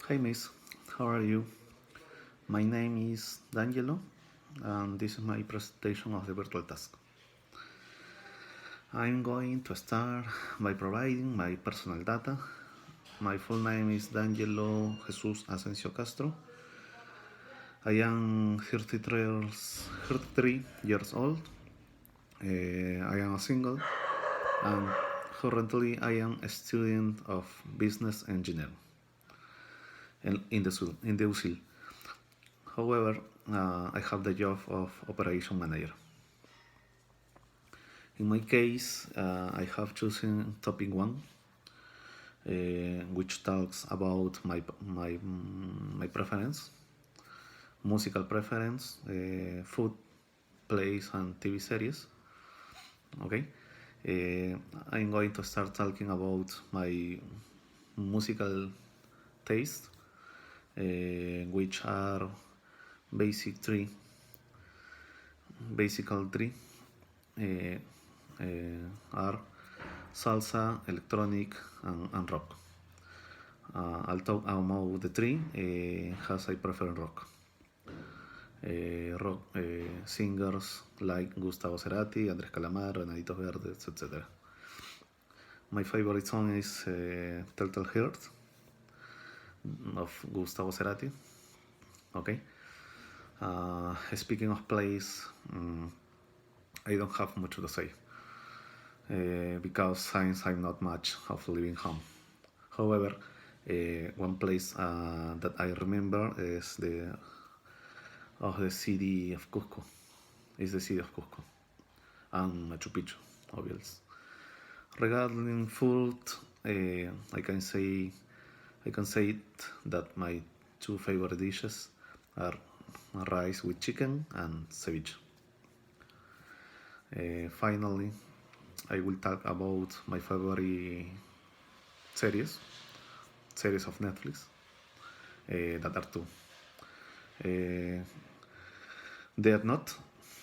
Hi, Miss. How are you? My name is D'Angelo, and this is my presentation of the virtual task. I'm going to start by providing my personal data. My full name is D'Angelo Jesus Asensio Castro. I am 33 years old. I am a single, and currently I am a student of business engineering in the UCIL. However, I have the job of operation manager. In my case, I have chosen topic one, which talks about my preference, musical preference, food, plays, and TV series. Okay, I'm going to start talking about my musical taste, which are basic three, basical three. Uh, are salsa, electronic, and rock. I'll talk about the three, as I prefer rock. Rock singers like Gustavo Cerati, Andrés Calamar, Enanitos Verdes, etc. My favorite song is Telltale Heart of Gustavo Cerati. Okay. Speaking of plays, I don't have much to say. Because since I'm not much of living home. However, one place that I remember is the city of Cusco. Is the city of Cusco and Machu Picchu, obviously. Regarding food, I can say that my two favorite dishes are rice with chicken and ceviche. Finally, I will talk about my favorite series of Netflix. That are two: Death Note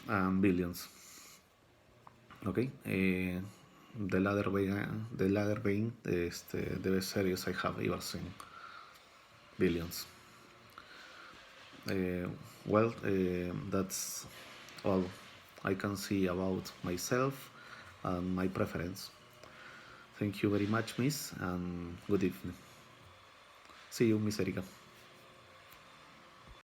and Billions. Okay, the latter being the best series I have ever seen. Billions. That's all I can see about myself and my preference. Thank you very much, Miss, and good evening. See you, Miss Erika.